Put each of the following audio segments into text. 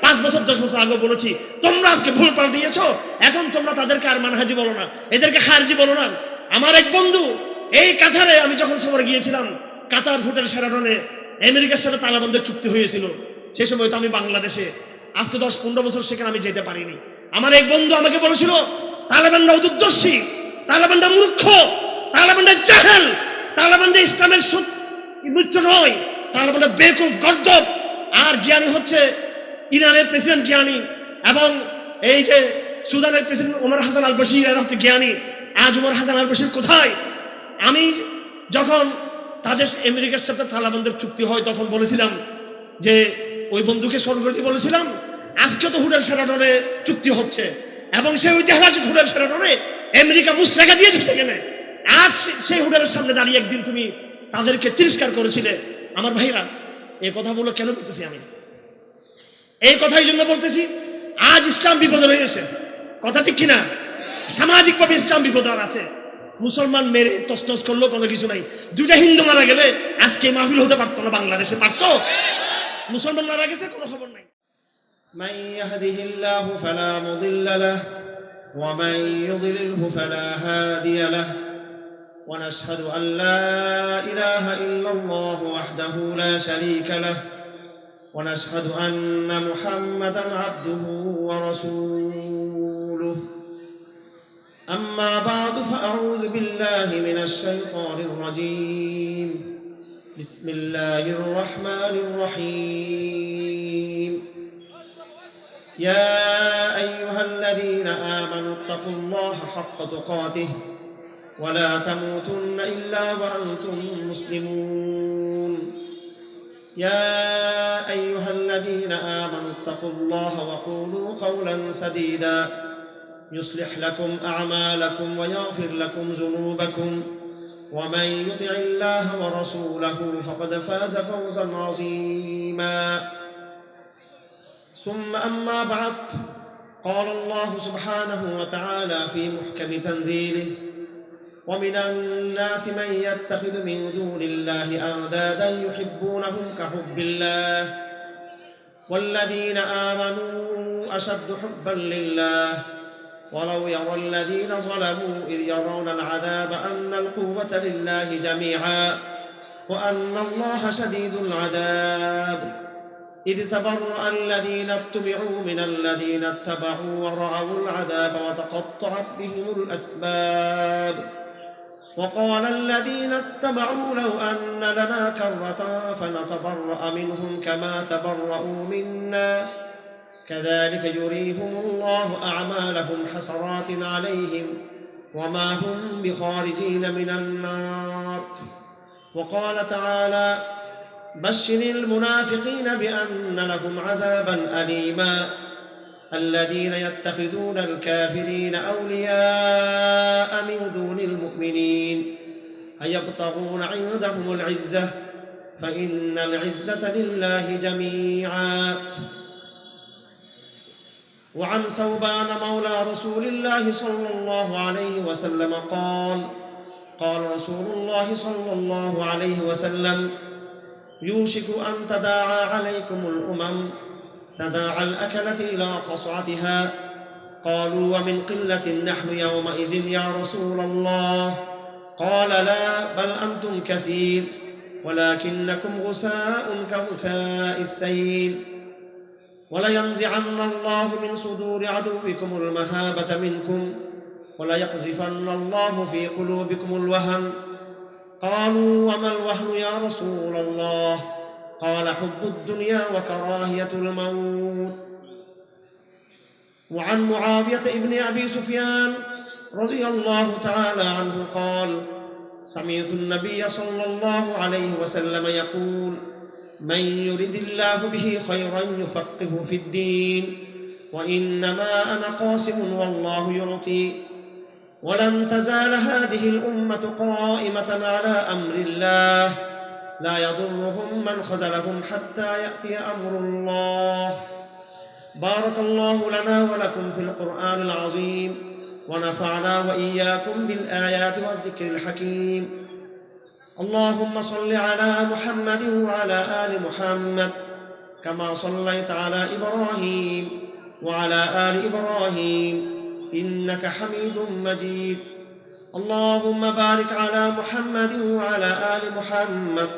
5 বছর 10 বছর আগে বলেছি, তোমরা আজকে ভুল পাল্টিয়েছো। এখন তোমরা তাদেরকে আর মানহাজি বলো না, এদেরকে খারজি বলো না। আমার এক বন্ধু এই কাতারে, আমি যখন সফরে গিয়েছিলাম, কাতার হোটেল শেরাটনে আমেরিকার সাথে তালেবানদের চুক্তি হয়েছিল। সে সময় তো আমি বাংলাদেশে, আজকে 10-15 বছর সেখানে আমি যেতে পারিনি। আমার এক বন্ধু আমাকে বলেছিল, তালেবানরা উদুদ্দর্শী, তালেবানরা মূর্খ, তালেবানরা জাহেল, তালেবানরা ইসলামের মিত্র নয়, তালেবানরা বেকুফ গর্দব। আর জ্ঞানী হচ্ছে ইরানের প্রেসিডেন্ট জ্ঞানী, এবং এই যে সুদানের প্রেসিডেন্ট ওমর হাসান আল বশির, এরা হচ্ছে জ্ঞানী। আজ ওমর হাসান আল বশির কোথায়? আমি যখন তাদের আমেরিকার সাথে তালেবানদের চুক্তি হয়, তখন বলেছিলাম যে ওই বন্ধুকে স্মরণ করে দিয়ে বলেছিলাম, আজকে তো হোটেল শেরাটনে চুক্তি হচ্ছে, এবং সেই ঐতিহাসিক হোটেল শেরাটনে আমেরিকা মুচলেখা দিয়েছে সেখানে। আজ সেই হোটেলের সামনে দাঁড়িয়ে একদিন তুমি তাদেরকে তিরস্কার করেছিলে। আমার ভাইরা, এই কথাগুলো কেন বলতেছি? আমি এই কথাই জন্য বলতেছি, আজ ইসলাম বিপদে রয়েছে, কথা ঠিক কিনা? সামাজিকভাবে ইসলাম বিপদ আছে। মুসলমান মেরে তসনস করলো, কোনো কিছু নাই। 2টা হিন্দু মারা গেলে আজকে মাহফিল হতে পারতো না, বাংলাদেশে পারতো? মুসলমান মারা গেছে, কোনো খবর নাই। من يهده الله فلا مضل له ومن يضلله فلا هادي له ونشهد أن لا إله إلا الله وحده لا شريك له ونشهد أن محمدًا عبده ورسوله أما بعد فأعوذ بالله من الشيطان الرجيم بسم الله الرحمن الرحيم يا أيها الذين آمنوا اتقوا الله حق تقاته ولا تموتن إلا وأنتم مسلمون يا أيها الذين آمنوا اتقوا الله وقولوا قولا سديدا يصلح لكم أعمالكم ويغفر لكم ذنوبكم ومن يطع الله ورسوله فقد فاز فوزا عظيما ثم أما بعد قال الله سبحانه وتعالى في محكم تنزيله ومن الناس من يتخذ من دون الله أندادا يحبونهم كحب الله والذين آمنوا أشد حبا لله ولو يرى الذين ظلموا إذ يرون العذاب أن القوة لله جميعا وأن الله شديد العذاب إذ تبرأ الذين اتبعوا من الذين اتبعوا ورأوا العذاب وتقطعت بهم الأسباب وقال الذين اتبعوا لو أن لنا كرة فنتبرأ منهم كما تبرأوا منا كذلك يريهم الله أعمالهم حسرات عليهم وما هم بخارجين من النار وقال تعالى بشر المنافقين بأن لهم عذابا أليما الذين يتخذون الكافرين أولياء من دون المؤمنين أيبتغون عندهم العزة فإن العزة لله جميعا وعن ثوبان مولى رسول الله صلى الله عليه وسلم قال قال رسول الله صلى الله عليه وسلم يوشك أن تداعى عليكم الأمم تداعى الأكلة إلى قصعتها قالوا ومن قلة نحن يومئذ يا رسول الله قال لا بل أنتم كثير ولكنكم غثاء كغثاء السيل ولينزعن الله من صدور عدوكم المهابة منكم وليقذفن الله في قلوبكم الوهن قالوا وما الوهن يا رسول الله قال حب الدنيا وكراهية الموت وعن معاوية ابن أبي سفيان رضي الله تعالى عنه قال سمعت النبي صلى الله عليه وسلم يقول من يرد الله به خيرا يفقه في الدين وإنما أنا قاسم والله يعطي ولن تزال هذه الأمة قائمة على أمر الله لا يضرهم من خذلهم حتى يأتي أمر الله بارك الله لنا ولكم في القرآن العظيم ونفعنا وإياكم بالآيات والذكر الحكيم اللهم صل على محمد وعلى آل محمد كما صليت على إبراهيم وعلى آل إبراهيم إنك حميد مجيد اللهم بارك على محمد وعلى آل محمد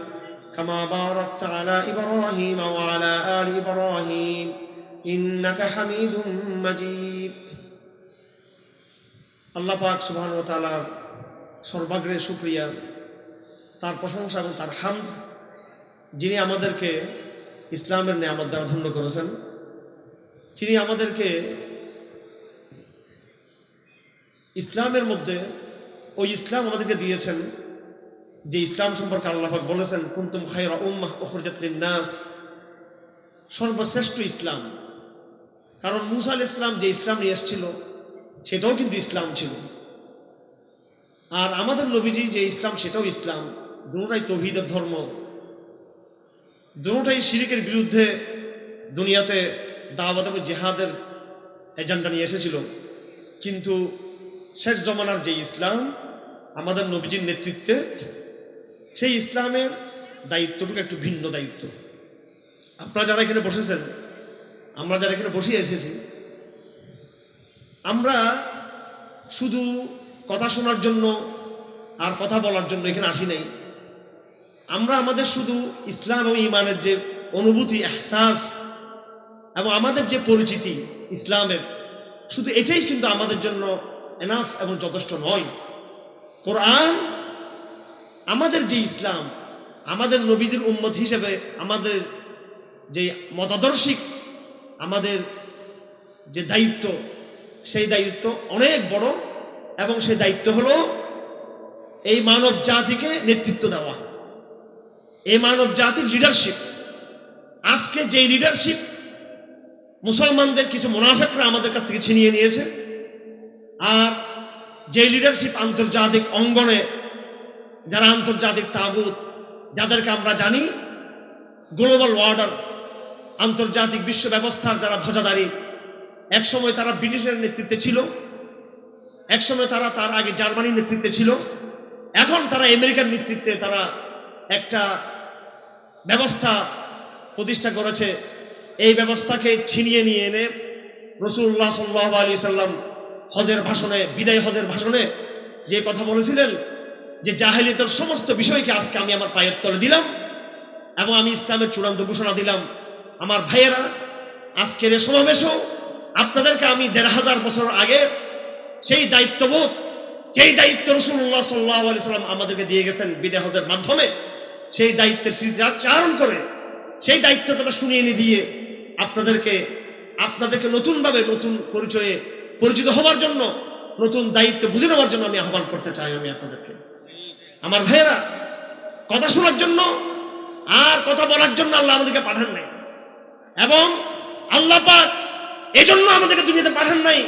كما باركت على إبراهيم وعلى آل إبراهيم إنك حميد مجيد আল্লাহ পাক সুবহানাহু ওয়া তাআলার সর্বাগ্রে শুকরিয়া, তার প্রশংসা এবং তার হামদ, যিনি আমাদেরকে ইসলামের নিয়ামত দ্বারা ধন্য করেছেন, যিনি আমাদেরকে ইসলামের মধ্যে ওই ইসলাম আমাদেরকে দিয়েছেন যে ইসলাম সম্পর্কে আল্লাহ পাক বলেছেন কুনতুম খায়রা উম্মাহ উখরিজাত লিন-নাস, সর্বশ্রেষ্ঠ ইসলাম। কারণ মূসা আলাইহিস সালাম যে ইসলাম নিয়ে এসেছিল সেটাও কিন্তু ইসলাম ছিল, আর আমাদের নবীজি যে ইসলাম সেটাও ইসলাম। দুটোটাই তাওহীদের ধর্ম, দুটোটাই শিরকের বিরুদ্ধে দুনিয়াতে দাওয়াত এবং জিহাদের এজেন্ডা নিয়ে এসেছিল। কিন্তু শেষ জমানার যে ইসলাম আমাদের নবীজির নেতৃত্বে, সেই ইসলামের দায়িত্বটুকু একটু ভিন্ন দায়িত্ব। আপনারা যারা এখানে বসেছেন, আমরা যারা এখানে বসে এসেছি, আমরা শুধু কথা শোনার জন্য আর কথা বলার জন্য এখানে আসি নাই। আমরা আমাদের শুধু ইসলাম এবং ঈমানের যে অনুভূতি, এহসাস এবং আমাদের যে পরিচিতি ইসলামের, শুধু এটাই কিন্তু আমাদের জন্য এনাফ এবং যথেষ্ট নয়। কোরআন আমাদের যে ইসলাম, আমাদের নবীজির উম্মত হিসেবে আমাদের যে মতাদর্শিক, আমাদের যে দায়িত্ব, সেই দায়িত্ব অনেক বড়, এবং সেই দায়িত্ব হলো এই মানব জাতিকে নেতৃত্ব দেওয়া, এই মানব জাতির লিডারশিপ। আজকে যে লিডারশিপ মুসলমানদের কিছু মুনাফিকরা আমাদের কাছ থেকে ছিনিয়ে নিয়েছে, আর যে লিডারশিপ আন্তর্জাতিক অঙ্গনে যারা আন্তর্জাতিক তাগুত, যাদেরকে আমরা জানি গ্লোবাল অর্ডার, আন্তর্জাতিক বিশ্ব ব্যবস্থার যারা ধ্বজাধারী, একসময় তারা ব্রিটিশের নেতৃত্বে ছিল, একসময় তারা তার আগে জার্মানির নেতৃত্বে ছিল, এখন তারা আমেরিকার নেতৃত্বে তারা একটা ব্যবস্থা প্রতিষ্ঠা করেছে। এই ব্যবস্থাকে ছিনিয়ে নিয়ে এনে রাসূলুল্লাহ সাল্লাল্লাহু আলাইহি সাল্লাম হজের ভাষণে, বিদায় হজের ভাষণে যে কথা বলেছিলেন যে জাহেলিয়াতের সমস্ত বিষয়কে আজকে আমি আমার পায়ের তলে দিলাম এবং আমি ইসলামের চূড়ান্ত ঘোষণা দিলাম। আমার ভাইয়েরা, আজকের এই সমাবেশও আপনাদেরকে আমি ১৫০০ বছর আগে সেই দায়িত্ববোধ, যেই দায়িত্ব রাসূলুল্লাহ সাল্লাল্লাহু আলাইহি সাল্লাম আমাদেরকে দিয়ে গেছেন বিদায় হজের মাধ্যমে, সেই দায়িত্বের স্মৃতিচারণ করে, সেই দায়িত্বের কথা শুনিয়ে এনে দিয়ে আপনাদেরকে নতুনভাবে নতুন পরিচয়ে পরিচিত হওয়ার জন্য, নতুন দায়িত্ব বুঝে নেওয়ার জন্য আমি আহ্বান করতে চাই। আমি আপনাদেরকে, আমার ভাইয়েরা, কথা শোনার জন্য আর কথা বলার জন্য আল্লাহ আমাদেরকে পাঠান নাই, এবং আল্লাহ পাক এজন্য আমাদেরকে দুনিয়াতে পাঠান নাই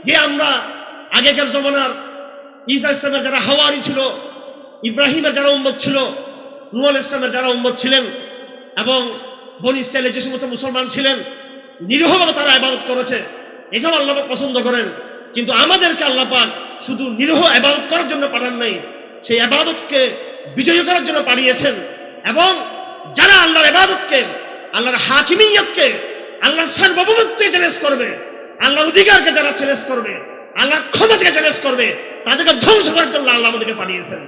যে আমরা আগেকার জমানার ঈসা ইসলামের যারা হাওয়ারি ছিল, ইব্রাহিমের যারা উম্মত ছিল, নূহ আলাইহিস সালামের যারা উম্মত ছিলেন, এবং বনী ইসরাঈলের যে সমস্ত মুসলমান ছিলেন, নিরীহভাবে তারা ইবাদত করেছে, এটাও আল্লাহ পাক পছন্দ করেন। কিন্তু আমাদেরকে আল্লাহ পাক শুধু নিরীহ ইবাদত করার জন্য পাঠান নাই, সেই ইবাদতকে বিজয়ী করার জন্য পাঠিয়েছেন। এবং যারা আল্লাহর ইবাদতকে, আল্লাহর হাকিমিয়তকে, আল্লাহর সার্বভৌমত্বকে চ্যালেঞ্জ করবে, আল্লাহর অধিকারকে যারা চ্যালেঞ্জ করবে, আল্লাহর ক্ষমতাকে চ্যালেঞ্জ করবে, তাদেরকে ধ্বংস করার জন্য আল্লাহ আমাদেরকে পাঠিয়েছেন।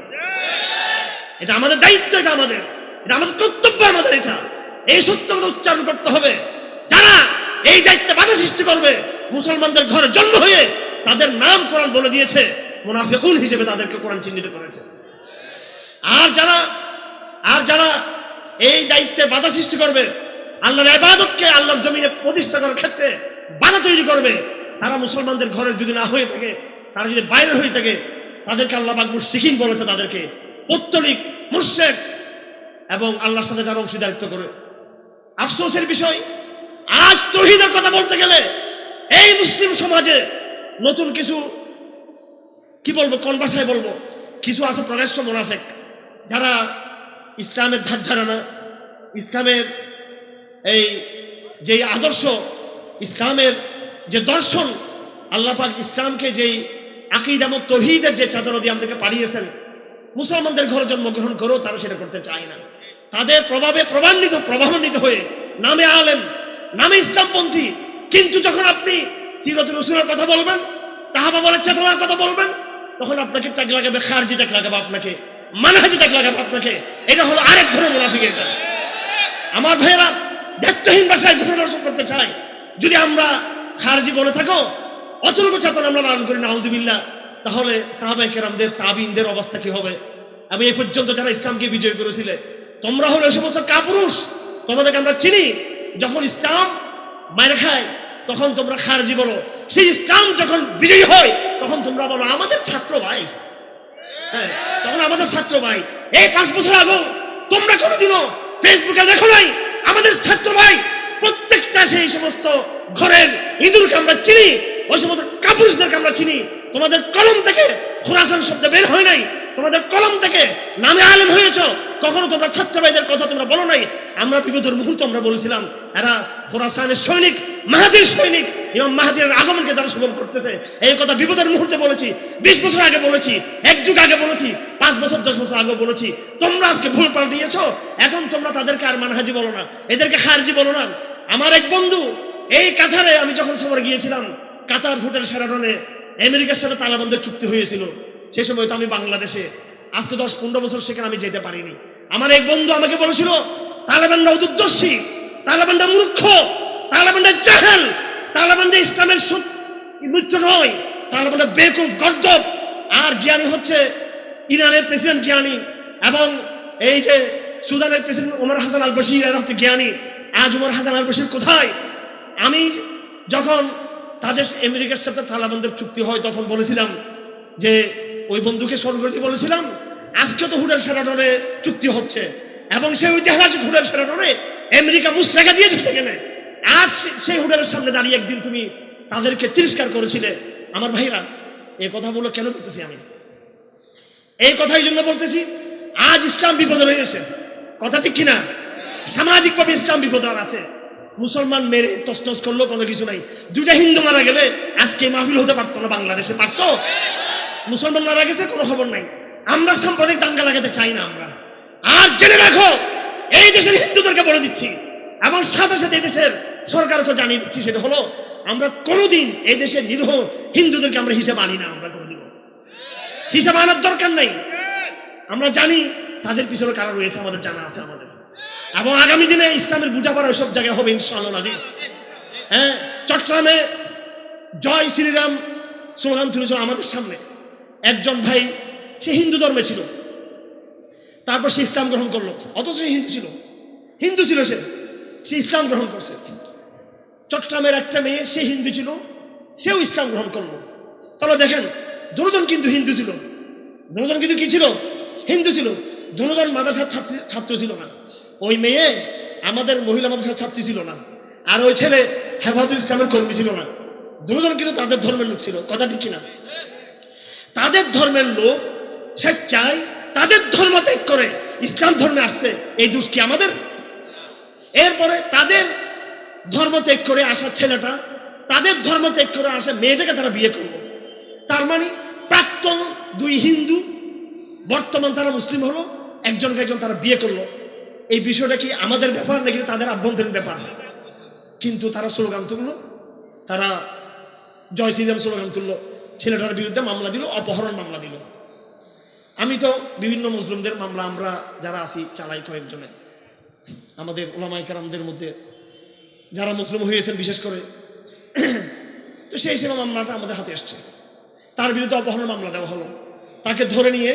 এটা আমাদের দায়িত্ব, এটা আমাদের কর্তব্য, আমাদের এটা এই সত্যটা উচ্চারণ করতে হবে। যারা এই দায়িত্বে বাধা সৃষ্টি করবে, মুসলমানদের ঘরে জন্ম হয়ে তাদের নাম কোরআন বলে দিয়েছে, মুনাফিকুন হিসেবে তাদেরকে কোরআন চিহ্নিত করেছে। আর যারা এই দায়িত্বে বাধা সৃষ্টি করবে, আল্লাহর ইবাদতকে আল্লাহর জমিনে প্রতিষ্ঠা করার ক্ষেত্রে বাধা তৈরি করবে, তারা মুসলমানদের ঘরে যদি না হয়ে থাকে, তারা যদি বাইরে হয়ে থাকে, তাদেরকে আল্লাহ পাক মুশরিকিন বলেছে, তাদেরকে পৌত্তলিক, মুশরিক এবং আল্লাহর সাথে যারা অংশীদারিত্ব করে। আফসোসের বিষয়, আজ তাওহীদের কথা বলতে গেলে এই মুসলিম সমাজে নতুন কিছু, কি বলবো, কোন ভাষায় বলবো, কিছু আছে প্রকাশ্য মুনাফিক, যারা ইসলামের ধার ধারে না, ইসলামের এই যে আদর্শ, ইসলামের যে দর্শন, আল্লাহ পাক ইসলামকে যেই আকীদা এবং তাওহীদের যে চাদর দিয়ে আমাদেরকে পাঠিয়েছেন, মুসলমানদের ঘরে জন্মগ্রহণ করেও তারা সেটা করতে চায় না। তাদের প্রভাবান্বিত হয়ে নামে আলেম, নামে ইসলামপন্থী, কিন্তু যখন আপনি সিরাতুল রাসূলের কথা বলবেন, সাহাবা বলার চেতনার কথা বলবেন, তখন আপনাকে ট্যাগ লাগাবে, খারজি ট্যাগ লাগাবে আপনাকে, মানহাজি ট্যাগ লাগাবে আপনাকে। এটা হলো আরেক ধরনের মুনাফিক। এটা আমার ভাইয়েরা দায়িত্বহীন ভাষায় ঘটনা করতে চাই। যদি আমরা খারজি বলে থাকো, অতটুকু চেতনা আমরা লালন করি, নাউজুবিল্লাহ, তাহলে সাহাবায়ে কেরামদের, তাবিনদের অবস্থা কি হবে? আমি এই পর্যন্ত যারা ইসলামকে বিজয় করেছিলে, তোমরা হলো এই সমস্ত কাপুরুষ, তোমাদেরকে আমরা চিনি। যখন ইসলাম মায়ের খায় তখন তোমরা খারজি বলো, সেই ইসলাম যখন বিজয়ী হয় তখন তোমরা বলো আমাদের ছাত্র ভাই। হ্যাঁ, তখন আমাদের ছাত্র ভাই। এই 5 বছর আগে তোমরা কোনোদিনও ফেসবুকে দেখো নাই আমাদের ছাত্র ভাই? প্রত্যেকটা সেই সমস্ত ঘরের ইঁদুরকে আমরা চিনি, ওই সমস্ত কাপুরুষদেরকে আমরা চিনি। তোমাদের কলম থেকে খোরাসান শব্দ বের হয় নাই, তোমাদের কলম থেকে নামে আলেম হয়েছ, কখনো তোমরা ছাত্র ভাইদের কথা তোমরা বলো নাই। আমরা বিপদের মুহূর্তে আমরা বলেছিলাম এরা খোরাসানের সৈনিক, মাহাদির সৈনিক, ইমাম মাহাদির আগমনকে তারা শুভ করতেছে। এই কথা বিপদের মুহূর্তে বলেছি, 20 বছর আগে বলেছি, 1 যুগ আগে বলেছি, 5 বছর 10 বছর আগে বলেছি। তোমরা আজকে ভুল পাল দিয়েছ। এখন তোমরা তাদেরকে আর মানহাজি বলো না, এদেরকে খারজি বলো না। আমার এক বন্ধু এই কাতারে, আমি যখন সফরে গিয়েছিলাম, কাতার হোটেল শেরাটনে আমেরিকার সাথে তালেবানদের চুক্তি হয়েছিল। সেই সময় তো আমি বাংলাদেশে, আজকে 10-15 বছর সেখানে আমি যেতে পারিনি। আমার এক বন্ধু আমাকে বলেছিল তালেবানরা উদুদ্দর্শী, তালেবানরা মূর্খ, তালেবানরা জাহেল, তালেবানরা ইসলামের মিত্র নয়, তালেবানরা বেকুফ, গর্দব। আর জ্ঞানী হচ্ছে ইরানের প্রেসিডেন্ট জ্ঞানী, এবং এই যে সুদানের প্রেসিডেন্ট ওমর হাসান আল বশির, এরা হচ্ছে জ্ঞানী। আজ ওমর হাসান আল বশির কোথায়? আমি যখন তাদের আমেরিকার সাথে তালেবানদের চুক্তি হয় তখন বলেছিলাম যে ওই বন্ধুকে স্মরণ করে দিয়ে বলেছিলাম আজকে তো হোটেল শেরাটনে চুক্তি হচ্ছে, এবং সেই ঐতিহাসিক হোটেল শেরাটনে আমেরিকা মুচলেখা দিয়েছে সেখানে। আজ সেই হোটেলের সামনে দাঁড়িয়ে একদিন তুমি তাদেরকে তিরস্কার করেছিলে। আমার ভাইরা, এই কথাগুলো কেন বলতেছি আমি? এই কথা এই জন্য বলতেছি, আজ ইসলাম বিপদে রয়েছে, কথা ঠিক কিনা? সামাজিকভাবে ইসলাম বিপদ আছে। মুসলমান মেরে তসনস করলো, কোনো কিছু নাই। 2টা হিন্দু মারা গেলে আজকে মাহফিল হতে পারতো না, বাংলাদেশে পারতো? মুসলমান মারা গেছে, কোনো খবর নাই। আমরা সাম্প্রদায়িক দাঙ্গা লাগাতে চাই না আমরা। আর জেনে রাখো, এই দেশের হিন্দুদেরকে বলে দিচ্ছি, এবং সাথে সাথে এই দেশের সরকারকে জানিয়ে দিচ্ছি, সেটা হলো আমরা কোনোদিন এই দেশের নিরীহ হিন্দুদেরকে আমরা হিসেবে আনি না। আমরা কোনোদিন হিসাব আনার দরকার নাই। আমরা জানি তাদের পিছনে কারা রয়েছে, আমাদের জানা আছে আমাদের। এবং আগামী দিনে ইসলামের বুঝাপড়া সব জায়গায় হবে ইনশাআল্লাহ আজিজ। হ্যাঁ, চট্টগ্রামে জয় শ্রীরাম স্লোগান তুলেছিল আমাদের সামনে। একজন ভাই, সে হিন্দু ধর্মে ছিল, তারপর সে ইসলাম গ্রহণ করলো, অথচ সে হিন্দু ছিল, সে ইসলাম গ্রহণ করছে। চট্টগ্রামের একটা মেয়ে, সে হিন্দু ছিল, সেও ইসলাম গ্রহণ করলো। তাহলে দেখেন, দুজন কিন্তু হিন্দু ছিল, দুজন কিন্তু কি ছিল? হিন্দু ছিল। দুজন মাদ্রাসার ছাত্র ছিল না। ওই মেয়ে আমাদের মহিলা মাদ্রাসার ছাত্রী ছিল না, আর ওই ছেলে হেফাজতুল ইসলামের কর্মী ছিল না। দুজন কিন্তু তাদের ধর্মের লোক ছিল, কথা ঠিক কিনা? তাদের ধর্মের লোক স্বেচ্ছায় তাদের ধর্ম ত্যাগ করে ইসলাম ধর্মে আসছে, এই দোষ কি আমাদের? এরপরে তাদের ধর্ম ত্যাগ করে আসা ছেলেটা, তাদের ধর্ম ত্যাগ করে আসা মেয়েটাকে তারা বিয়ে করলো। তার মানে প্রাক্তন 2 হিন্দু, বর্তমান তারা মুসলিম হলো, একজনকে একজন তারা বিয়ে করলো। এই বিষয়টা কি আমাদের ব্যাপার নাকি তাদের আভ্যন্তরীণ ব্যাপার? কিন্তু তারা স্লোগান তুললো, তারা জয় শ্রীরাম স্লোগান তুললো, ছেলেটার বিরুদ্ধে মামলা দিল, অপহরণ মামলা দিল। আমি তো বিভিন্ন মুসলিমদের মামলা আমরা যারা আছি চালাই কয়েকজনে, আমাদের ওলামায়ে কেরামদের মধ্যে যারা মুসলিম হয়েছেন বিশেষ করে, তো সেই হিসেবে মামলাটা আমাদের হাতে আসছে। তার বিরুদ্ধে অপহরণ মামলা দেওয়া হলো, তাকে ধরে নিয়ে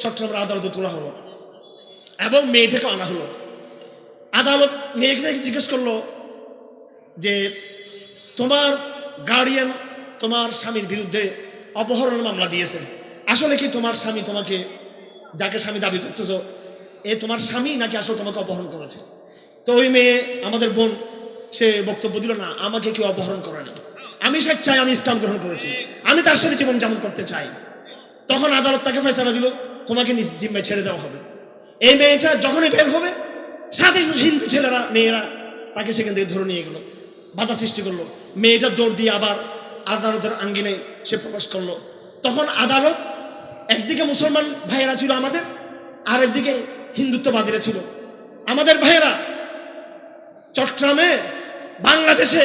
চট্টগ্রামের আদালতে তোলা হলো, এবং মেয়েটাকে আনা হলো। আদালত মেয়েকে জিজ্ঞেস করলো যে তোমার গার্ডিয়ান তোমার স্বামীর বিরুদ্ধে অপহরণ মামলা দিয়েছে, আসলে কি তোমার স্বামী তোমাকে, যাকে স্বামী দাবি করতেছ, এ তোমার স্বামী নাকি আসলে তোমাকে অপহরণ করেছে? তো ওই মেয়ে, আমাদের বোন, সে বক্তব্য দিল না, আমাকে কেউ অপহরণ করেনি, আমি স্বেচ্ছায় আমি ইসলাম গ্রহণ করেছি, আমি তার সাথে জীবন যাপন করতে চাই। তখন আদালত তাকে ফয়সালা দিল, তোমাকে নিজ জিম্মায় ছেড়ে দেওয়া হবে। এই মেয়েটা যখনই বের হবে, সাথে সাথে হিন্দু ছেলেরা, মেয়েরা তাকে সেখান থেকে ধরে নিয়ে গেল, বাধা সৃষ্টি করলো। মেয়েটা দৌড় দিয়ে আবার আদালতের আঙ্গিনায় সে প্রকাশ করলো। তখন আদালত, একদিকে মুসলমান ভাইয়েরা ছিল আমাদের, আর একদিকে হিন্দুত্ববাদীরা ছিল। আমাদের ভাইয়েরা চট্টগ্রামে, বাংলাদেশে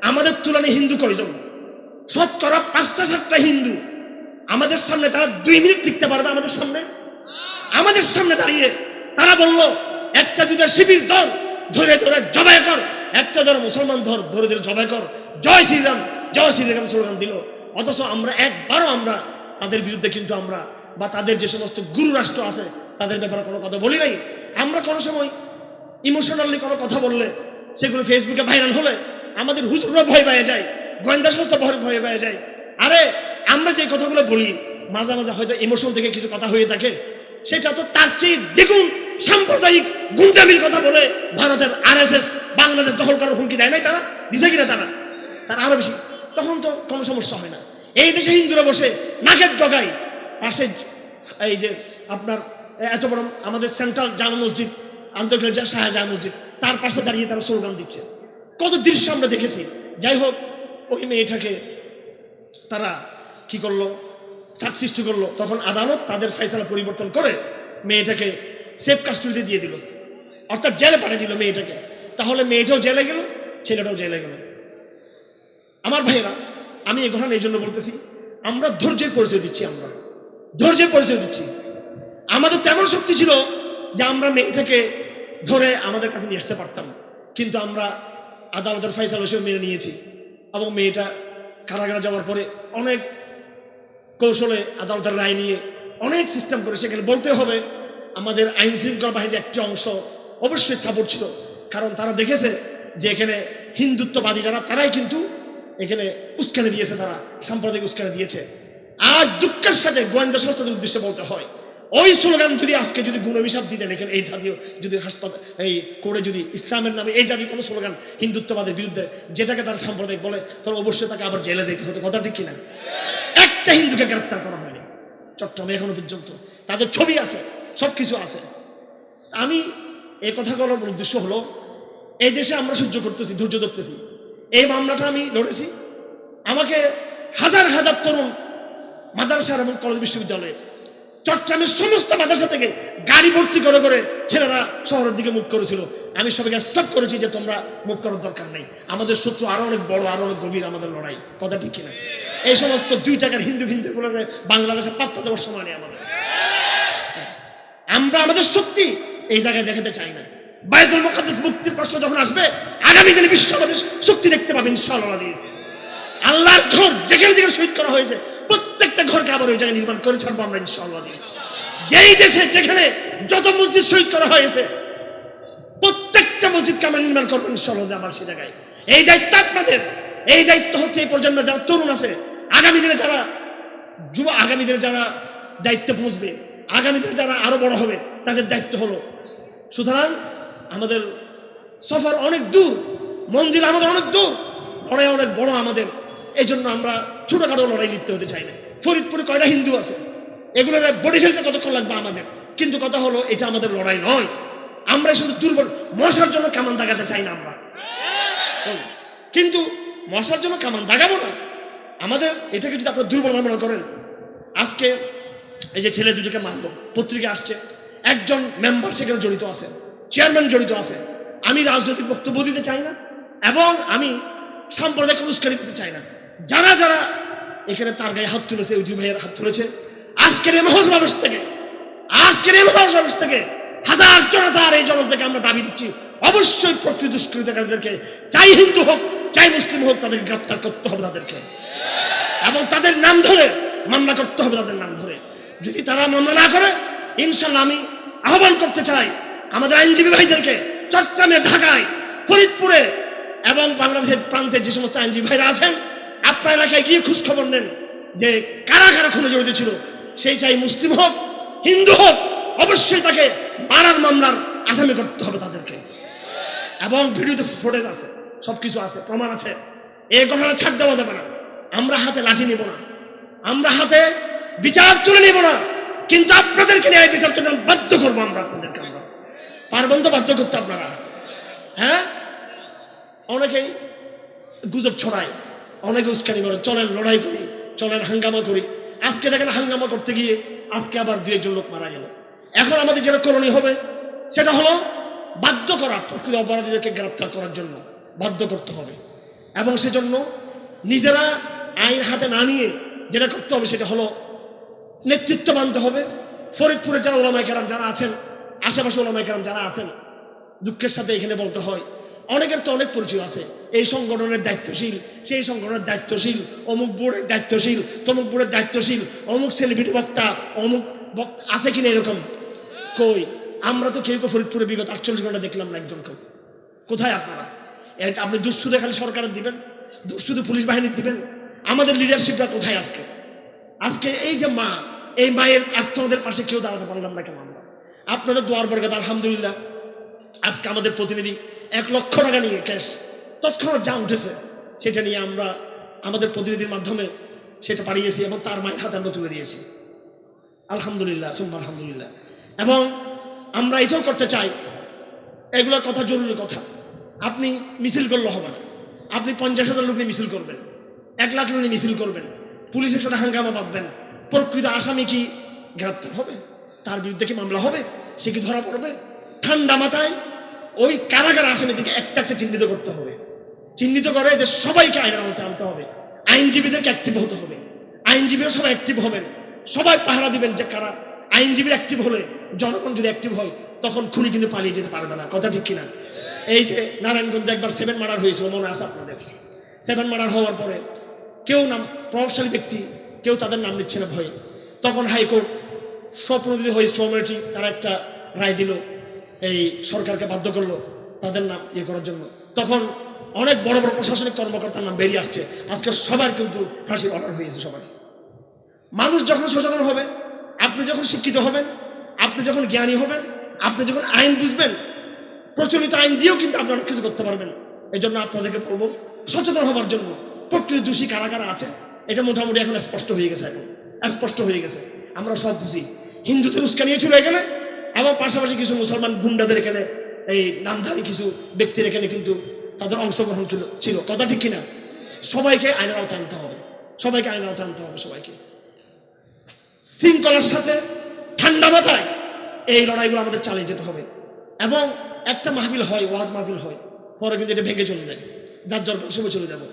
আমাদের তুলনায় হিন্দু কয়জন? শতকরা 5-7টা হিন্দু। আমাদের সামনে তারা 2 মিনিট টিকতে পারবে? আমাদের সামনে দাঁড়িয়ে তারা বলল, একটা দুটা শিবির ধর, ধরে ধরে জবাই কর, একটা ধর মুসলমান ধর, ধরে ধরে জবাই কর, জয় শ্রীরাম জয় শ্রীরাম স্লোগান দিল। অথচ আমরা একবারও আমরা তাদের বিরুদ্ধে কিন্তু আমরা বা তাদের যে সমস্ত গুরু রাষ্ট্র আছে তাদের ব্যাপারে কোনো কথা বলি নাই। আমরা কোনো সময় ইমোশনালি কোনো কথা বললে সেগুলো ফেসবুকে ভাইরাল হলে আমাদের হুজুররা ভয় পেয়ে যায়, গোয়েন্দা সংস্থা ভয় পেয়ে যায়। আরে আমরা যে কথাগুলো বলি মাঝে মাঝে হয়তো ইমোশন থেকে কিছু কথা হয়ে থাকে, সেটা তো তার চেয়ে দ্বিগুণ সাম্প্রদায়িক গুন্ডামির কথা বলে ভারতের RSS বাংলাদেশ দখল করার হুমকি দেয় নাই? তারা দিছে কিনা? তারা আরো বেশি। তখন তো কোনো সমস্যা হয় না। এই দেশে হিন্দুরা বসে নাকের ডগায় পাশে এই যে আপনার এত বড় আমাদের সেন্ট্রাল জামা মসজিদ, আন্তর্জাতিক শাহজাহান মসজিদ, তার পাশে দাঁড়িয়ে তারা স্লোগান দিচ্ছে। কত দৃশ্য আমরা দেখেছি। যাই হোক, ওই মেয়েটাকে তারা কি করলো, চাপ সৃষ্টি করলো। তখন আদালত তাদের ফয়সালা পরিবর্তন করে মেয়েটাকে সেফ কাস্টডিতে দিয়ে দিল, অর্থাৎ জেলে পাঠিয়ে দিল মেয়েটাকে। তাহলে মেয়েটাও জেলে গেল, ছেলেটাও জেলে গেল। আমার ভাইয়েরা, আমি এই ঘটনা এই জন্য বলতেছি, আমরা ধৈর্যের পরিচয় দিচ্ছি, আমরা ধৈর্যের পরিচয় দিচ্ছি। আমাদের তেমন শক্তি ছিল যে আমরা মেয়েটাকে ধরে আমাদের কাছে নিয়ে আসতে পারতাম, কিন্তু আমরা আদালতের ফয়সালা হিসেবে মেনে নিয়েছি। এবং মেয়েটা কারাগারে যাওয়ার পরে অনেক কৌশলে আদালতের রায় নিয়ে অনেক সিস্টেম করে সেখানে বলতে হবে আমাদের আইন শৃঙ্খলা বাহিনীর একটি অংশ অবশ্যই সাপোর্ট ছিল, কারণ তারা দেখেছে যে এখানে হিন্দুত্ববাদী যারা তারাই কিন্তু এখানে উস্কানি দিয়েছে, তারা সাম্প্রদায়িক উস্কানি দিয়েছে। আর দুঃখের সাথে গোয়েন্দা সংস্থাদের উদ্দেশ্যে বলতে হয়, ওই স্লোগান যদি আজকে যদি গুণবিষাদ দিতেন এখানে এই জাতীয় যদি হাসপাতাল এই করে যদি ইসলামের নামে এই জাতীয় কোনো স্লোগান হিন্দুত্ববাদের বিরুদ্ধে যেটাকে তারা সাম্প্রদায়িক বলে, তাহলে অবশ্যই তাকে আবার জেলে যেতে হতো। কথা ঠিক কিনা? একটা হিন্দুকে গ্রেপ্তার করা হয়নি চট্টগ্রামে এখনো পর্যন্ত। তাদের ছবি আছে, সবকিছু আছে। আমি এই কথা বলার উদ্দেশ্য হলো, এই দেশে আমরা সহ্য করতেছি, ধৈর্য ধরতেছি। এই মামলাটা আমি লড়েছি। আমাকে হাজার হাজার তরুণ মাদ্রাসার এবং কলেজ বিশ্ববিদ্যালয়ে চট্টগ্রামের সমস্ত মাদ্রাসা থেকে গাড়ি ভর্তি করে করে ছেলেরা শহরের দিকে মুখ করেছিল। আমি সবাইকে স্টপ করেছি যে তোমরা মুখ করার দরকার নেই, আমাদের শত্রু আরো অনেক বড়, আরো অনেক গভীর আমাদের লড়াই। কথা ঠিক কিনা? এই সমস্ত 2 টাকার হিন্দু বলে বাংলাদেশে পাত্তা দেওয়ার সময় নেই আমাদের। আমরা আমাদের শক্তি এই জায়গায় দেখাতে চাই না। বাইতুল মুকাদ্দাস মুক্তির প্রশ্ন যখন আসবে, আগামী দিনে বিশ্ব আমাদের শক্তি দেখতে পাবে ইনশাআল্লাহ। আল্লাহর ঘর যেখানে যেখানে শহীদ করা হয়েছে প্রত্যেকটা ঘরকে আবার ওই জায়গায় নির্মাণ করে ছাড়বো আমরা ইনশাআল্লাহ। যেই দেশে যেখানে যত মসজিদ শহীদ করা হয়েছে প্রত্যেকটা মসজিদকে আমরা নির্মাণ করবো ইনশাআল্লাহ আমার সেই জায়গায়। এই দায়িত্ব আপনাদের। এই দায়িত্ব হচ্ছে এই প্রজন্মের যারা তরুণ আছে, আগামী দিনে যারা যুব, আগামী দিনে যারা দায়িত্বে পৌঁছবে, আগামী দিনে যারা আরো বড় হবে, তাদের দায়িত্ব হলো। সুতরাং আমাদের সফর অনেক দূর, মঞ্জিল আমাদের অনেক দূর, লড়াই অনেক বড় আমাদের। এই জন্য আমরা ছোটখাটো লড়াই লিপ্ত হতে চাই না। ফরিদপুরে কয়টা হিন্দু আছে, এগুলোর বডি ফেলতে কতক্ষণ লাগবে আমাদের? কিন্তু কথা হলো এটা আমাদের লড়াই নয়। আমরা শুধু দুর্বল মশার জন্য কামান দাগাতে চাই না আমরা, কিন্তু মশার জন্য কামান দাগাবো না। আমাদের এটাকে যদি আপনারা দুর্বলতা মনে করেন, আজকে এই যে ছেলে দুটোকে মারলো, পত্রিকা আসছে, একজন মেম্বার সেখানে জড়িত আছে, চেয়ারম্যান জড়িত আছে। আমি রাজনৈতিক বক্তব্য দিতে চাই না এবং আমি সাম্প্রদায়িক উস্কানি দিতে চাই না। যারা যারা এখানে তার গায়ে হাত তুলেছে, ওই 2 ভাইয়ের হাত তুলেছে, আজকের এই মহাসমাবেশ থেকে হাজার জনতার এই জনতা থেকে আমরা দাবি দিচ্ছি, অবশ্যই প্রকৃত দুষ্কৃতকারীদেরকে, চাই হিন্দু হোক চাই মুসলিম হোক, তাদেরকে গ্রেপ্তার করতে হবে তাদেরকে, এবং তাদের নাম ধরে মামলা করতে হবে, তাদের নাম ধরে। যদি তারা মামলা না করে, ইনশাল্লাহ আমি আহ্বান করতে চাই আমাদের আইনজীবী ভাইদেরকে, চট্টগ্রামে, ঢাকায়, ফরিদপুরে এবং বাংলাদেশের প্রান্তে যে সমস্ত আইনজীবী ভাইরা আছেন, আপনার এলাকায় গিয়ে খোঁজ খবর নেন যে কারা কারা খুনে জড়িত ছিল। সেই চাই মুসলিম হোক হিন্দু হোক, অবশ্যই তাকে মারার মামলার আসামি করতে হবে তাদেরকে। এবং ভিডিওতে ফুটেজ আছে, সবকিছু আছে, প্রমাণ আছে। এই ঘটনা ছাড় দেওয়া যাবে না। আমরা হাতে লাঠি নিব না, আমরা হাতে বিচার তুলে নিব না, কিন্তু আপনাদেরকে ন্যায় বিচার জন্য বাধ্য করবো আমরা আপনাদেরকে। আমরা পারবেন তো বাধ্য করতে আপনারা? হ্যাঁ, অনেকেই গুজব ছড়ায়, অনেকে উস্কানি করে, চলেন লড়াই করি, চলেন হাঙ্গামা করি। আজকে দেখেন হাঙ্গামা করতে গিয়ে আজকে আবার 2-1 জন লোক মারা গেল। এখন আমাদের যেটা করণীয় হবে সেটা হলো বাধ্য করা, প্রকৃত অপরাধীদেরকে গ্রেপ্তার করার জন্য বাধ্য করতে হবে। এবং সেজন্য নিজেরা আইন হাতে না নিয়ে যেটা করতে হবে সেটা হলো নেতৃত্ব মানতে হবে। ফরিদপুরে যারা ওলামায়ে কেরাম যারা আছেন, আশেপাশে ওলামায়ে কেরাম যারা আছেন, দুঃখের সাথে এখানে বলতে হয়, অনেকের তো অনেক পরিচয় আছে। এই সংগঠনের দায়িত্বশীল, সেই সংগঠনের দায়িত্বশীল, অমুক বোর্ডের দায়িত্বশীল, তমুক বোর্ডের দায়িত্বশীল, অমুক সেলিব্রিটি বক্তা, অমুক আছে কিনা এরকম? কই, আমরা তো কেউ ফরিদপুরে বিগত 48 ঘন্টা দেখলাম না একজন কেউ। কোথায় আপনারা? আপনি দুঃসুদে খালি সরকারের দিবেন, দুঃসুদে পুলিশ বাহিনীর দিবেন, আমাদের লিডারশিপটা কোথায় আজকে? আজকে এই যে মা, এই মায়ের আত্মদের পাশে কেউ দাঁড়াতে পারলাম না কেন আমরা? আপনাদের দোয়ার বরকত আলহামদুলিল্লাহ আজকে আমাদের প্রতিনিধি 1 লক্ষ টাকা নিয়ে ক্যাশ তৎক্ষণাৎ যা উঠেছে সেটা নিয়ে আমরা আমাদের প্রতিনিধির মাধ্যমে সেটা পাঠিয়েছি এবং তার মায়ের হাতে আমরা তুলে দিয়েছি। আলহামদুলিল্লাহ, সুম্মা আলহামদুলিল্লাহ। এবং আমরা এটাও করতে চাই, এগুলো কথা জরুরি কথা। আপনি মিছিল করলে হবে না, আপনি 50,000 লোক নিয়ে মিছিল করবেন, 1 লাখ লোক নিয়ে মিছিল করবেন, পুলিশের সাথে হাঙ্গামা পাবেন, প্রকৃত আসামি কি গ্রেপ্তার হবে? তার বিরুদ্ধে কি মামলা হবে? সে কি ধরা পড়বে? ঠান্ডা মাথায় ওই কারাগার আসামিদেরকে একটা একটা চিহ্নিত করতে হবে, চিহ্নিত করে যে সবাইকে আইনের আওতায় আনতে হবে। আইনজীবীদেরকে অ্যাক্টিভ হতে হবে, আইনজীবীরা সবাই অ্যাক্টিভ হবেন, সবাই পাহারা দিবেন যে কারা। আইনজীবী অ্যাক্টিভ হলে, জনগণ যদি অ্যাক্টিভ হয়, তখন খুনি কিন্তু পালিয়ে যেতে পারবে না। কথা ঠিক কিনা? এই যে নারায়ণগঞ্জে একবার 7 মার্ডার হয়েছিল, মনে আছে আপনাদের? 7 মার্ডার হওয়ার পরে কেউ নাম, প্রভাবশালী ব্যক্তি কেউ তাদের নাম নিচ্ছে না ভয়ে, তখন হাইকোর্ট স্বপ্রতিনিধি হয়ে শ্রমটি তারা একটা রায় দিল, এই সরকারকে বাধ্য করলো তাদের নাম করার জন্য। তখন অনেক বড় বড় প্রশাসনিক কর্মকর্তার নাম বেরিয়ে আসছে, আজকে সবার কিন্তু ফাঁসির অর্ডার হয়েছে সবার। মানুষ যখন সচেতন হবে, আপনি যখন শিক্ষিত হবেন, আপনি যখন জ্ঞানী হবেন, আপনি যখন আইন বুঝবেন, প্রচলিত আইন দিয়েও কিন্তু আপনি অনেক কিছু করতে পারবেন। এই জন্য আপনাদেরকে বলবো সচেতন হবার জন্য। প্রকৃত দোষী কারা কারা আছে এটা মোটামুটি এখন স্পষ্ট হয়ে গেছে, এখন স্পষ্ট হয়ে গেছে, আমরা সব বুঝি। হিন্দুদের উস্কানিয়ে চলে এখানে, এবং পাশাপাশি কিছু মুসলমান গুন্ডাদের এখানে, এই নামধারী কিছু ব্যক্তির এখানে কিন্তু তাদের অংশগ্রহণ ছিল। কথা ঠিক কিনা? সবাইকে আইনের আওতায় আনতে হবে, সবাইকে আইনের আওতায় আনতে হবে, সবাইকে শৃঙ্খলার সাথে ঠান্ডা মাথায় এই লড়াইগুলো আমাদের চালিয়ে যেতে হবে। এবং একটা মাহফিল হয়, ওয়াজ মাহফিল হয়, পরে কিন্তু এটা ভেঙে চলে যায়, যার যার সময় চলে যাব।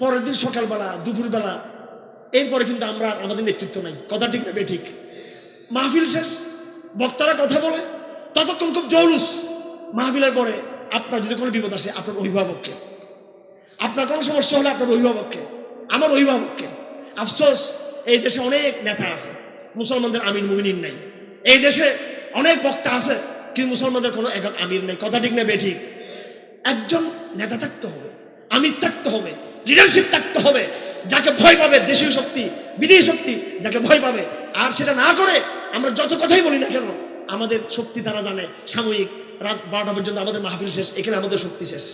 পরের দিন সকালবেলা, দুপুরবেলা, এরপরে কিন্তু আমরা আমাদের নেতৃত্ব নাই। কথা ঠিক না বেঠিক? মাহফিল শেষ, বক্তারা কথা বলে, ততক্ষণ খুব জৌলুস। মাহফিলের পরে আপনার যদি কোনো বিপদ আসে, আপনার অভিভাবককে, আপনার কোনো সমস্যা হলে আপনার অভিভাবককে, আমার অভিভাবককে। আফসোস, এই দেশে অনেক নেতা আছে, মুসলমানদের আমির মুমিনিন নাই। এই দেশে অনেক বক্তা আছে, কিন্তু মুসলমানদের কোনো একক আমির নেই। কথা ঠিক না বেঠিক? একজন নেতা থাকতে হবে, আমির থাকতে হবে, লিডারশিপ থাকতে হবে, যাকে ভয় পাবে দেশীয় শক্তি, বিদেশি শক্তি যাকে ভয় পাবে। আর সেটা না করে আমরা যত কথাই বলি না কেন, আমাদের শক্তি তারা জানে। সাময়িক রাত 12টা পর্যন্ত আমাদের মাহফিল শেষ, এখানে আমাদের শক্তি শেষ।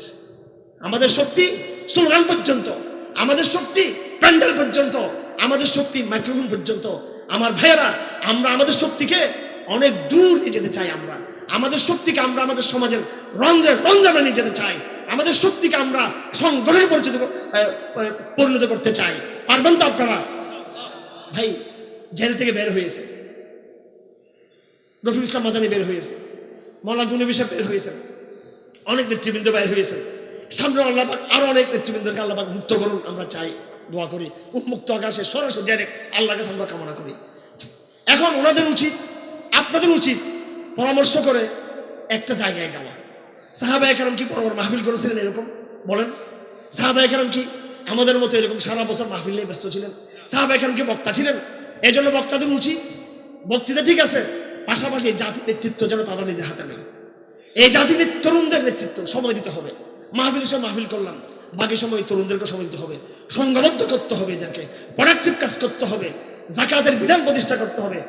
আমাদের শক্তি স্লোগান পর্যন্ত, আমাদের শক্তি প্যান্ডেল পর্যন্ত, আমাদের শক্তি মাইক্রোফোন পর্যন্ত। আমার ভাইয়েরা, আমরা আমাদের শক্তিকে অনেক দূর নিয়ে যেতে চাই। আমরা আমাদের শক্তিকে আমরা আমাদের সমাজের রঞ্জনে নিয়ে যেতে চাই। আমাদের শক্তিকে আমরা সংগঠনে পরিণত করতে চাই। পারবেন তো আপনারা? ভাই, জেল থেকে বের হয়েছে, রফিকুল ইসলাম মাদানী বের হয়েছে, মওলানা গুনবী সাহেব বের হয়েছেন, অনেক নেতৃবৃন্দ বের হয়েছেন। সামনে আল্লাহ পাক আরো অনেক নেতৃবৃন্দকে আল্লাহ পাক মুক্ত করুন, আমরা চাই, দোয়া করি। উন্মুক্ত আকাশে সরাসরি ডাইরেক্ট আল্লাহর কাছে আমরা কামনা করি। এখন ওনাদের উচিত, আপনাদের উচিত পরামর্শ করে একটা জায়গায় যাওয়া। সাহাবায়ে কেরাম কি পরপর মাহফিল করেছিলেন এরকম? বলেন, সাহাবায়ে কেরাম কি আমাদের মতো এরকম সারা বছর মাহফিল নিয়ে ব্যস্ত ছিলেন? সাহাবায়ে কেরাম কি বক্তা ছিলেন? এই জন্য বক্তাদের উচিত, বক্তৃতা ঠিক আছে, পাশাপাশি জাতির নেতৃত্ব যেন তারা নিজের হাতে নেয়। এই জাতির তরুণদের নেতৃত্ব সময় দিতে হবে। মাহফিলের সময় মাহফিল করলাম, বাকি সময় তরুণদেরকে সময় দিতে হবে, সংঘবদ্ধ করতে হবে, এদেরকে প্রোডাক্টিভ কাজ করতে হবে, যাকাতের বিধান প্রতিষ্ঠা করতে হবে,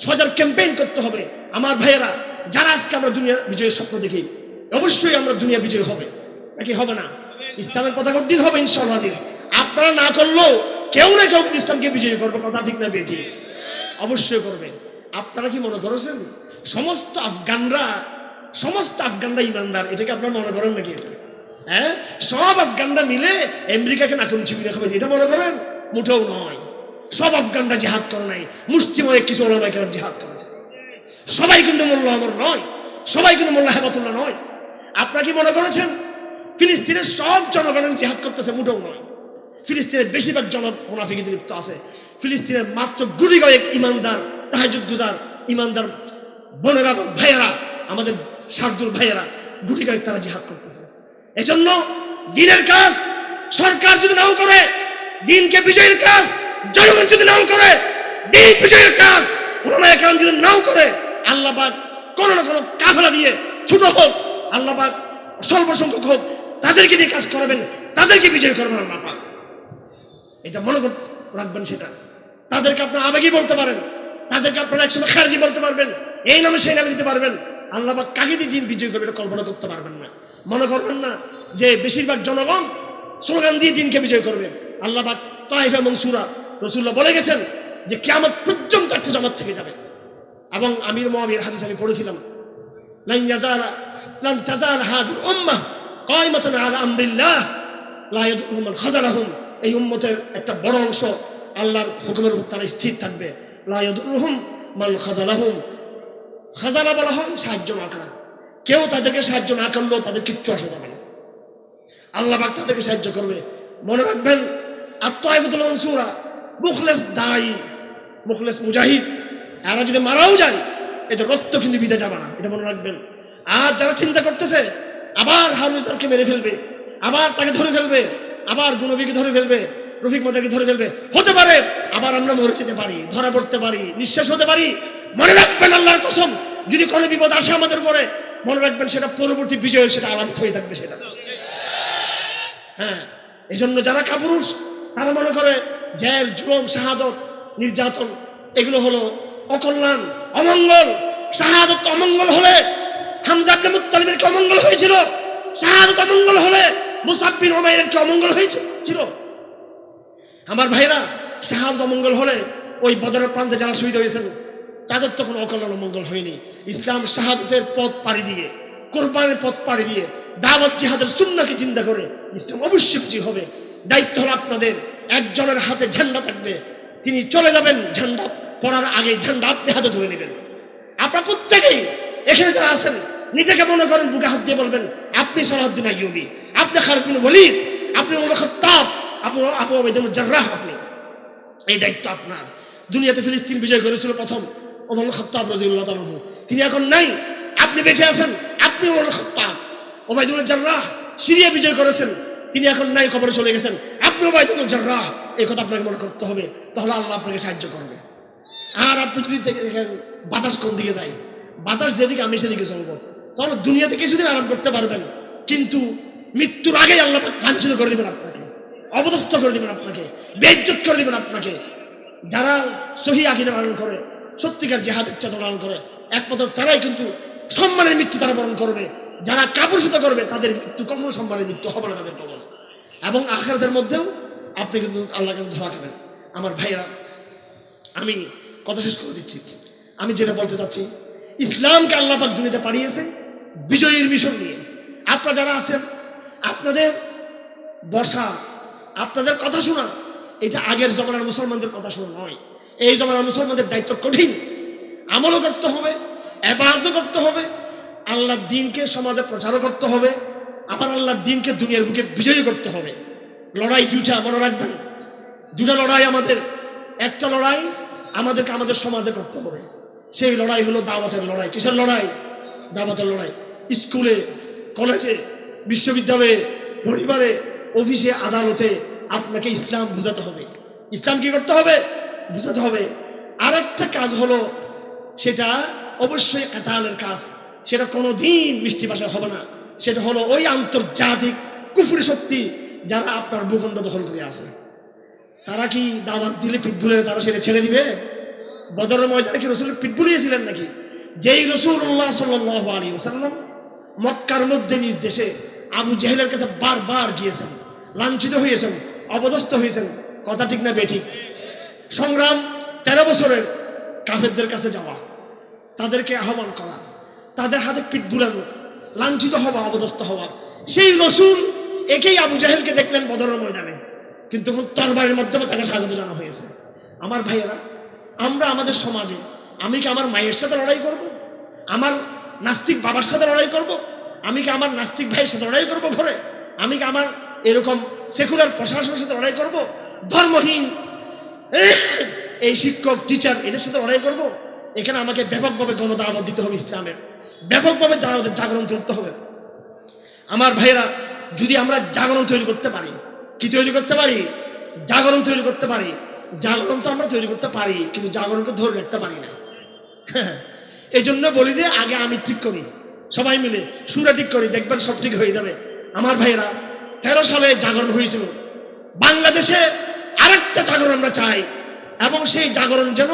সজাগ ক্যাম্পেইন করতে হবে। আমার ভাইয়েরা, যারা আজকে আমরা দুনিয়া বিজয়ের স্বপ্ন দেখি, অবশ্যই আমরা দুনিয়া বিজয় হবে, নাকি হবে না? ইসলামের পতাকা উড্ডীন হবে ইনশাআল্লাহ। আপনারা না করলেও কেউ না কেউ ইসলামকে বিজয় করবে। কথা ঠিক না বেঠিক? অবশ্যই করবে। আপনারা কি মনে করেছেন সমস্ত আফগানরা ইমানদার? এটাকে আপনারা মনে করেন নাকি? এটা হ্যাঁ, সব আফগানরা মিলে আমেরিকাকে নাকুন চিবিয়ে খাবে, এটা মনে করেন? মুঠেও নয়। সব আফগানরা জিহাদ করে নাই, মুসলিমে কিছু ওলামায়ে কেরাম জিহাদ করেছে। সবাই কিন্তু মোল্লা আমর নয়, সবাই কিন্তু মোল্লা হেবাতুল্লাহ নয়, আপনারা কি মনে করেছেন ফিলিস্তিনের সব জনগণের জিহাদ করতেছে? মোটেও নয়। ফিলিস্তিনের বেশিরভাগ মুনাফিকিতে লিপ্ত আছে। ফিলিস্তিনের মাত্র গুলি কয়েক ইমানদার, তাহাজ্জুদ গুজার ইমানদার বোনেরা এবং ভাইয়েরা, আমাদের শার্দুল ভাইয়েরা গুলি কয়েক তারা জিহাদ করতেছে। এজন্য দিনের কাজ সরকার যদি নাও করে, দিনকে বিজয়ের কাজ জনগণ যদি নাও করে, দিন বিজয়ের কাজ উলামায়ে কেরাম যদি নাও করে, আল্লাহ পাক কোন না কোন কাফেলা দিয়ে, ছোট হোক আল্লাহ পাক স্বল্প সংখ্যক হোক, তাদেরকে দিয়ে কাজ করাবেন, তাদেরকে বিজয় করবেন আল্লাহ পাক। এটা মনে রাখবেন। সেটা তাদেরকে আপনার আবেগী বলতে পারেন, তাদেরকে আপনারা একসময় খারজি বলতে পারবেন, এই নামে সেই নামে দিতে পারবেন। আল্লাহ পাক কাকে দিয়ে বিজয় করবে এটা কল্পনা করতে পারবেন না। মনে করবেন না যে বেশিরভাগ জনগণ স্লোগান দিয়ে দিনকে বিজয় করবে। আল্লাহ পাক তায়েফ এবং সূরা রাসূলুল্লাহ বলে গেছেন যে কিয়ামত পর্যন্ত একটা জামাত থেকে যাবে। এবং আমির মুআবিয়ার হাদিস আমি পড়েছিলাম, লান তাজাল হাযিল উম্মাহ কায়মাতান আলা আমরিল্লাহ লা ইয়াদুরুহুম মান খাযালাহুম। এই উম্মতের একটা বড় অংশ আল্লাহর হুকুমের উপর তারা স্থির থাকবে। লা ইয়াদুরুহুম মান খাযালাহুম, খাযালা বলা হয় সাহায্য না করা। কেউ তাদেরকে সাহায্য না করলেও তাদের কিচ্ছু আসে যাবে না, আল্লাহ পাক তাদেরকে সাহায্য করবে। মনে রাখবেন আত-তায়েফাতুল মানসুরা, মুখলেস দাঈ, মুখলেস মুজাহিদ, এরা যদি মারাও যায় এদের রক্ত কিন্তু বিদে যাবে না, এটা মনে রাখবেন। আর যারা চিন্তা করতেছে আবার হারুজারকে মেরে ফেলবে, আবার তাকে ধরে ফেলবে, আবার গুনবীকে ধরে ফেলবে, রফিক মাদাকে ধরে ফেলবে, হতে পারে আবার আমরা মরে যেতে পারি, ধরা পড়তে পারি, নিঃশেষ হতে পারি। মনে রাখবেন আল্লাহর কসম, যদি কোনো বিপদ আসে আমাদের উপরে, মনে রাখবেন সেটা পরবর্তী বিজয়ের সেটা আলামত হয়ে থাকবে সেটা। হ্যাঁ, এই জন্য যারা কাপুরুষ তারা মনে করে জেল, জুলুম, শাহাদত, নির্যাতন এগুলো হলো অকল্যাণ, অমঙ্গল। শাহাদত অমঙ্গল হলে হামজা ইবনে মুত্তালিবের কি অমঙ্গল হয়েছিল? শাহাদত অমঙ্গল হলে মুসআব বিন উমাইরের কি অমঙ্গল হয়েছিল? আমার ভাইরা, শাহাদত অমঙ্গল হলে ওই বদরের প্রান্তে যারা শহীদ হয়েছেন তাদের তো কোনো অকল্যাণ অমঙ্গল হয়নি। ইসলাম শাহাদতের পথ পাড়ি দিয়ে, কোরবানের পথ পাড়ি দিয়ে, দাওয়াত জিহাদের সুন্নাহকে চিন্তা করে ইসলাম অবশ্যই বিজয়ী হবে। দায়িত্ব হলো আপনাদের, একজনের হাতে ঝান্ডা থাকবে, তিনি চলে যাবেন, ঝান্ডা পড়ার আগে ঝান্ডা আপনি হাতে ধরে নেবেন। আপনারা প্রত্যেকেই এখানে যারা আছেন নিজেকে মনে করেন, বুকে হাত দিয়ে বলবেন আপনি সালাহউদ্দিন আইয়ুবী, আপনি খালিদ বিন ওয়ালিদ, আপনি ওমর খাত্তাব, আপনি আবু উবাইদা বিন জাররাহ। আপনি এই দায়িত্ব আপনার। দুনিয়াতে ফিলিস্তিন বিজয় করেছিল প্রথম ওমর খাত্তাব রাদিয়াল্লাহু তাআলা আনহু, তিনি এখন নাই, আপনি বেঁচে আছেন, আপনি ওমর খাত্তাব। উবাইদা বিন জাররাহ সিরিয়া বিজয় করেছেন, তিনি এখন নাই, কবরে চলে গেছেন, আপনি উবাইদা বিন জাররাহ। এই কথা আপনাকে মনে করতে হবে, তাহলে আল্লাহ আপনাকে সাহায্য করবে। আর আপনি যদি দেখেন বাতাস কোন দিকে যায়, বাতাস যেদিকে আমি সেদিকে চলবো, তাহলে দুনিয়াতে কিছুদিন আরাম করতে পারবেন, কিন্তু মৃত্যুর আগেই আল্লাহ লাঞ্ছিত করে দিবেন আপনাকে, অবদস্থ করে দিবেন আপনাকে, বেইজ্জত করে দিবেন আপনাকে। যারা সহি আকীদা পালন করে, সত্যিকার জিহাদের চেতনা পালন করে, একমাত্র তারাই কিন্তু সম্মানের মৃত্যু তারা বরণ করবে। যারা কাপুরুষতা করবে তাদের মৃত্যু কখনো সম্মানের মৃত্যু হবে না তাদের কবর। এবং আখিরাতের মধ্যেও আপনি কিন্তু আল্লাহর কাছে ধরা খাবেন। আমার ভাইয়েরা, আমি কথা শেষ করে দিচ্ছি। আমি যেটা বলতে চাচ্ছি, ইসলামকে আল্লাহ পাক দুনিয়াতে পাঠিয়েছে বিজয়ের মিশন নিয়ে। আপনারা যারা আছেন, আপনাদের বসা, আপনাদের কথা শোনা, এটা আগের জমানার মুসলমানদের কথা শোনা নয়। এই জমানার মুসলমানদের দায়িত্ব কঠিন, আমলও করতে হবে, ইবাদতও করতে হবে, আল্লাহর দ্বীনকে সমাজে প্রচারও করতে হবে, আবার আল্লাহর দ্বীনকে দুনিয়ার বুকে বিজয়ী করতে হবে। লড়াই দুটা, মনে রাখবেন, দুটা লড়াই আমাদের। একটা লড়াই আমাদেরকে আমাদের সমাজে করতে হবে, সেই লড়াই হলো দাওয়াতের লড়াই। কিসের লড়াই? দাওয়াতের লড়াই। স্কুলে, কলেজে, বিশ্ববিদ্যালয়ে, পরিবারে, অফিসে, আদালতে আপনাকে ইসলাম বুঝাতে হবে। ইসলাম কি করতে হবে? বুঝাতে হবে। আর একটা কাজ হলো, সেটা অবশ্যই কাতালের কাজ, সেটা কোনোদিন মিষ্টি ভাষা হবে না। সেটা হলো ওই আন্তর্জাতিক কুফরি শক্তি যারা আপনার ভূখণ্ড দখল করে আছে। তারা কি দাওয়াত দিলে পিটবুলের তারা সেটা ছেড়ে দিবে? বদরের ময়দানে কি রাসূল পিটবুলিয়েছিলেন নাকি? যেই রাসূলুল্লাহ সাল্লাল্লাহু আলাইহি ওয়াসাল্লাম মক্কার মধ্যে নিজ দেশে আবু জেহেলের কাছে বারবার গিয়েছেন, লাঞ্ছিত হয়েছেন, অপদস্থ হয়েছেন, কথা ঠিক না বেঠিক? সংগ্রাম 13 বছরের কাফেরদের কাছে যাওয়া, তাদেরকে আহ্বান করা, তাদের হাতে পিঠ বুলানো, লাঞ্ছিত হওয়া, অপদস্থ হওয়া। সেই রাসূল একেই আবু জেহেলকে দেখলেন বদরের ময়দানে, কিন্তু তরবারের মাধ্যমে তাকে স্বাগত জানানো হয়েছে। আমার ভাইয়েরা, আমরা আমাদের সমাজে, আমি কি আমার মায়ের সাথে লড়াই করব? আমার নাস্তিক বাবার সাথে লড়াই করব? আমি কি আমার নাস্তিক ভাইয়ের সাথে লড়াই করবো ঘরে? আমি কি আমার এরকম সেকুলার প্রশাসনের সাথে লড়াই করব? ধর্মহীন এই শিক্ষক টিচার এদের সাথে লড়াই করব? এখানে আমাকে ব্যাপকভাবে গণদাওয়াত দিতে হবে, ইসলামের ব্যাপকভাবে জাগরণ তুলতে হবে। আমার ভাইয়েরা, যদি আমরা জাগরণ তৈরি করতে পারি, কি তৈরি করতে পারি? জাগরণ তৈরি করতে পারি। জাগরণ তো আমরা তৈরি করতে পারি, কিন্তু জাগরণকে ধরে রাখতে পারি না। এই জন্য বলি যে আগে আমি ঠিক করি, সবাই মিলে সুরা ঠিক করি, দেখবেন সব ঠিক হয়ে যাবে। আমার ভাইয়েরা, 13 সালে জাগরণ হয়েছিল বাংলাদেশে। আরেকটা জাগরণ আমরা চাই, এবং সেই জাগরণ যেন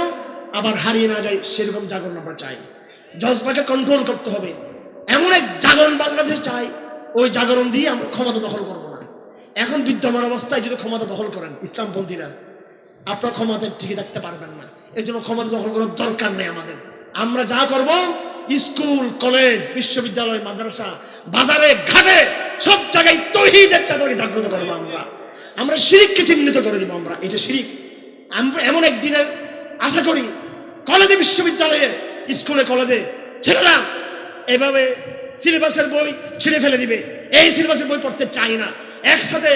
আবার হারিয়ে না যায়, সেরকম জাগরণ আমরা চাই। জজবাকে কন্ট্রোল করতে হবে, এমন এক জাগরণ বাংলাদেশ চাই। ওই জাগরণ দিয়ে আমরা ক্ষমতা দখল করবো না। এখন বিদ্যমান অবস্থায় যদি ক্ষমতা দখল করেন ইসলামপন্থীরা, আপনার ক্ষমতায় টিকে থাকতে পারবেন না। এই জন্য ক্ষমতা দখল করার দরকার নেই আমাদের। আমরা যা করব, স্কুল, কলেজ, বিশ্ববিদ্যালয়, মাদ্রাসা, বাজারে, ঘাটে, সব জায়গায় তাওহীদের চাদরে জাগ্রত করবো। আমরা শিরিককে চিহ্নিত করে দেবো। আমরা এটা শিরিক। আমরা এমন একদিনের আশা করি কলেজে, বিশ্ববিদ্যালয়ে, স্কুলে, কলেজে ছেলেরা এভাবে সিলেবাসের বই ছিঁড়ে ফেলে দিবে। এই সিলেবাসের বই পড়তে চাই না। একসাথে